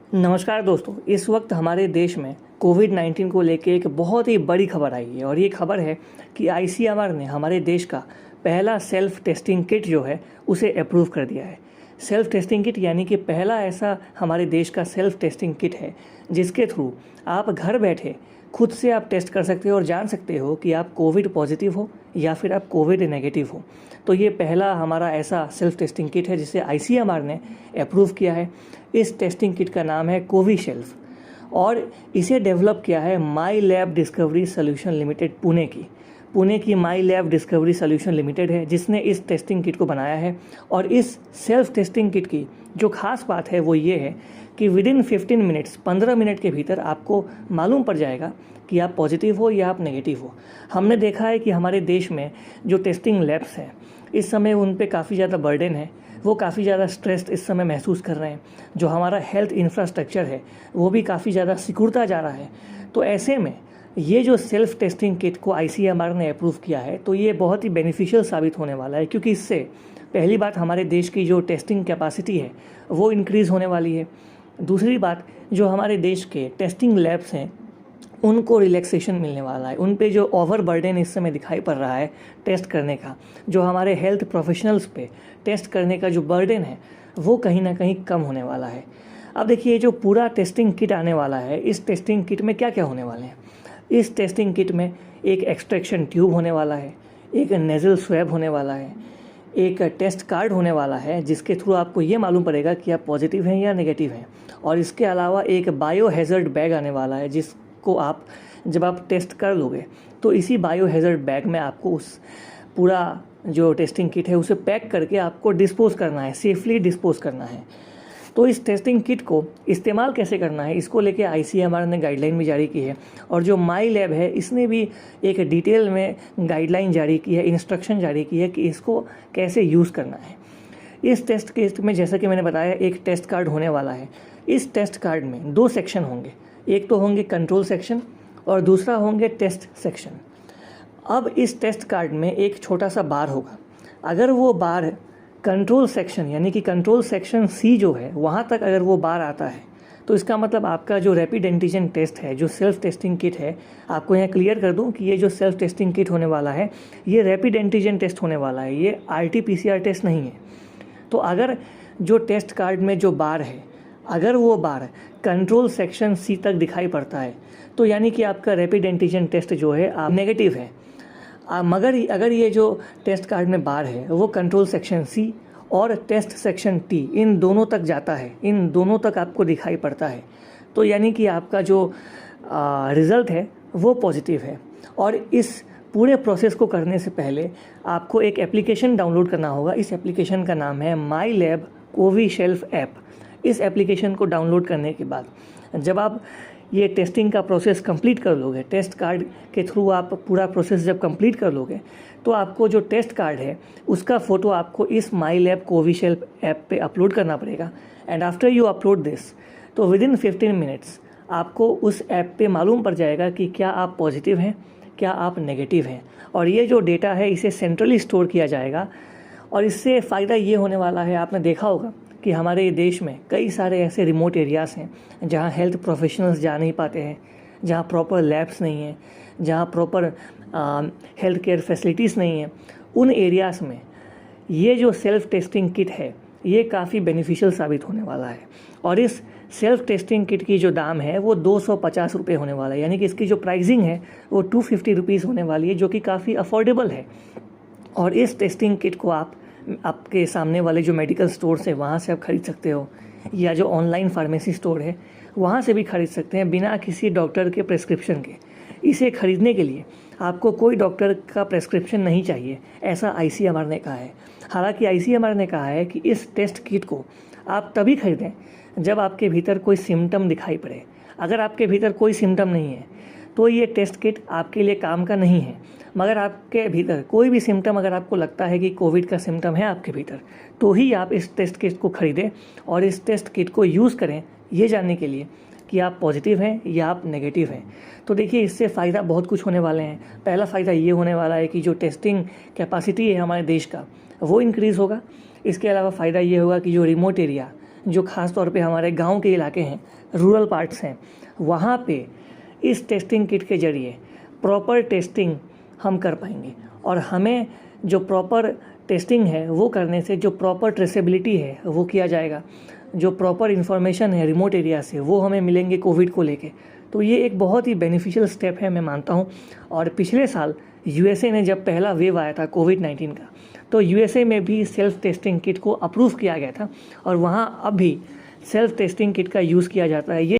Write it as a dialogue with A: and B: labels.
A: नमस्कार दोस्तों। इस वक्त हमारे देश में कोविड-19 को लेके एक बहुत ही बड़ी खबर आई है और ये खबर है कि आईसीएमआर ने हमारे देश का पहला सेल्फ टेस्टिंग किट जो है उसे अप्रूव कर दिया है। सेल्फ टेस्टिंग किट यानी कि पहला ऐसा हमारे देश का सेल्फ टेस्टिंग किट है जिसके थ्रू आप घर बैठे खुद से आप टेस्ट कर सकते हो और जान सकते हो कि आप कोविड पॉजिटिव हो या फिर आप कोविड नेगेटिव हो। तो ये पहला हमारा ऐसा सेल्फ टेस्टिंग किट है जिसे आईसीएमआर ने अप्रूव किया है। इस टेस्टिंग किट का नाम है कोविशील्ड और इसे डेवलप किया है My Lab Discovery Solution Limited Pune की My Lab Discovery Solution Limited है जिसने इस टेस्टिंग किट को बनाया है। और इस सेल्फ टेस्टिंग किट की जो खास बात है वो ये है कि विदिन 15 मिनट्स 15 मिनट के भीतर आपको मालूम पड़ जाएगा कि आप पॉजिटिव हो या आप नेगेटिव हो। हमने देखा है कि हमारे देश में जो टेस्टिंग लैब्स हैं इस समय उन पे काफ़ी ज़्यादा बर्डन है, वो काफ़ी ज़्यादा स्ट्रेस्ड इस समय महसूस कर रहे हैं। जो हमारा हेल्थ इंफ्रास्ट्रक्चर है वो भी काफ़ी ज़्यादा सिकुड़ता जा रहा है। तो ऐसे में ये जो सेल्फ टेस्टिंग किट को आईसीएमआर ने अप्रूव किया है तो ये बहुत ही बेनिफिशियल साबित होने वाला है, क्योंकि इससे पहली बात हमारे देश की जो टेस्टिंग कैपेसिटी है वो इंक्रीज़ होने वाली है। दूसरी बात, जो हमारे देश के टेस्टिंग लैब्स हैं उनको रिलैक्सेशन मिलने वाला है। उन पे जो ओवर बर्डन इस समय दिखाई पड़ रहा है टेस्ट करने का, जो हमारे हेल्थ प्रोफेशनल्स पे टेस्ट करने का जो बर्डन है वो कहीं ना कहीं कम होने वाला है। अब देखिए, जो पूरा टेस्टिंग किट आने वाला है, इस टेस्टिंग किट में क्या क्या होने वाले हैं। इस टेस्टिंग किट में एक एक्सट्रैक्शन ट्यूब होने वाला है, एक नेज़ल स्वैब होने वाला है, एक टेस्ट कार्ड होने वाला है जिसके थ्रू आपको ये मालूम पड़ेगा कि आप पॉजिटिव हैं या नेगेटिव हैं। और इसके अलावा एक बायो हैज़र्ड बैग आने वाला है जिसको आप जब आप टेस्ट कर लोगे तो इसी बायो हैज़र्ड बैग में आपको उस पूरा जो टेस्टिंग किट है उसे पैक करके आपको डिस्पोज करना है, सेफली डिस्पोज करना है। तो इस टेस्टिंग किट को इस्तेमाल कैसे करना है इसको लेके आईसीएमआर ने गाइडलाइन भी जारी की है और जो माई लैब है इसने भी एक डिटेल में गाइडलाइन जारी की है, इंस्ट्रक्शन जारी की है कि इसको कैसे यूज़ करना है। इस टेस्ट किट में जैसा कि मैंने बताया एक टेस्ट कार्ड होने वाला है। इस टेस्ट कार्ड में 2 सेक्शन होंगे, एक तो होंगे कंट्रोल सेक्शन और दूसरा होंगे टेस्ट सेक्शन। अब इस टेस्ट कार्ड में एक छोटा सा बार होगा। अगर वो बार कंट्रोल सेक्शन यानी कि कंट्रोल सेक्शन सी जो है वहाँ तक अगर वो बार आता है तो इसका मतलब आपका जो रैपिड एंटीजन टेस्ट है, जो सेल्फ टेस्टिंग किट है, आपको यहाँ क्लियर कर दूँ कि ये जो सेल्फ टेस्टिंग किट होने वाला है ये रैपिड एंटीजन टेस्ट होने वाला है, ये RT-PCR टेस्ट नहीं है। तो अगर जो टेस्ट कार्ड में जो बार है अगर वो बार कंट्रोल सेक्शन सी तक दिखाई पड़ता है तो यानी कि आपका रैपिड एंटीजन टेस्ट जो है आप नेगेटिव है। मगर अगर ये जो टेस्ट कार्ड में बार है वो कंट्रोल सेक्शन सी और टेस्ट सेक्शन टी इन दोनों तक जाता है, इन दोनों तक आपको दिखाई पड़ता है, तो यानी कि आपका जो रिज़ल्ट है वो पॉजिटिव है। और इस पूरे प्रोसेस को करने से पहले आपको एक एप्लीकेशन डाउनलोड करना होगा। इस एप्लीकेशन का नाम है माई लैब कोविशील्ड ऐप। इस एप्लीकेशन को डाउनलोड करने के बाद जब आप ये टेस्टिंग का प्रोसेस कंप्लीट कर लोगे, टेस्ट कार्ड के थ्रू आप पूरा प्रोसेस जब कंप्लीट कर लोगे तो आपको जो टेस्ट कार्ड है उसका फ़ोटो आपको इस माई लैब कोविशील्ड ऐप पे अपलोड करना पड़ेगा। And after you upload this तो विदिन 15 मिनट्स आपको उस ऐप पे मालूम पड़ जाएगा कि क्या आप पॉजिटिव हैं, क्या आप नेगेटिव हैं। और ये जो डेटा है इसे सेंट्रली स्टोर किया जाएगा और इससे फ़ायदा ये होने वाला है, आपने देखा होगा कि हमारे देश में कई सारे ऐसे रिमोट एरियाज़ हैं जहाँ हेल्थ प्रोफेशनल्स जा नहीं पाते हैं, जहाँ प्रॉपर लैब्स नहीं हैं, जहाँ प्रॉपर हेल्थ केयर फैसिलिटीज़ नहीं हैं। उन एरियाज़ में ये जो सेल्फ टेस्टिंग किट है ये काफ़ी बेनिफिशियल साबित होने वाला है। और इस सेल्फ टेस्टिंग किट की जो दाम है वो 250 रुपये होने वाला है, यानी कि इसकी जो प्राइसिंग है वो 250 रुपीज़ होने वाली है, जो कि काफ़ी अफोर्डेबल है। और इस टेस्टिंग किट को आप आपके सामने वाले जो मेडिकल स्टोर्स है वहाँ से आप ख़रीद सकते हो, या जो ऑनलाइन फार्मेसी स्टोर है वहाँ से भी खरीद सकते हैं बिना किसी डॉक्टर के प्रेस्क्रिप्शन के। इसे खरीदने के लिए आपको कोई डॉक्टर का प्रेस्क्रिप्शन नहीं चाहिए, ऐसा आईसीएमआर ने कहा है। हालांकि आईसीएमआर ने कहा है कि इस टेस्ट किट को आप तभी खरीदें जब आपके भीतर कोई सिम्टम दिखाई पड़े। अगर आपके भीतर कोई सिम्टम नहीं है तो ये टेस्ट किट आपके लिए काम का नहीं है। मगर आपके भीतर कोई भी सिम्टम अगर आपको लगता है कि कोविड का सिम्टम है आपके भीतर, तो ही आप इस टेस्ट किट को खरीदें और इस टेस्ट किट को यूज़ करें ये जानने के लिए कि आप पॉजिटिव हैं या आप नेगेटिव हैं। तो देखिए, इससे फ़ायदा बहुत कुछ होने वाले हैं। पहला फ़ायदा ये होने वाला है कि जो टेस्टिंग कैपेसिटी है हमारे देश का वो इंक्रीज़ होगा। इसके अलावा फ़ायदा ये होगा कि जो रिमोट एरिया जो ख़ास तौर पे हमारे गांव के इलाके हैं, रूरल पार्ट्स हैं, वहाँ पे इस टेस्टिंग किट के ज़रिए प्रॉपर टेस्टिंग हम कर पाएंगे। और हमें जो प्रॉपर टेस्टिंग है वो करने से जो प्रॉपर ट्रेसेबिलिटी है वो किया जाएगा, जो प्रॉपर इन्फॉर्मेशन है रिमोट एरिया से वो हमें मिलेंगे कोविड को लेके। तो ये एक बहुत ही बेनिफिशियल स्टेप है, मैं मानता हूँ। और पिछले साल यूएसए ने जब पहला वेव आया था कोविड-19 का, तो यूएसए में भी सेल्फ टेस्टिंग किट को अप्रूव किया गया था और वहाँ अब भी सेल्फ टेस्टिंग किट का यूज़ किया जाता है। ये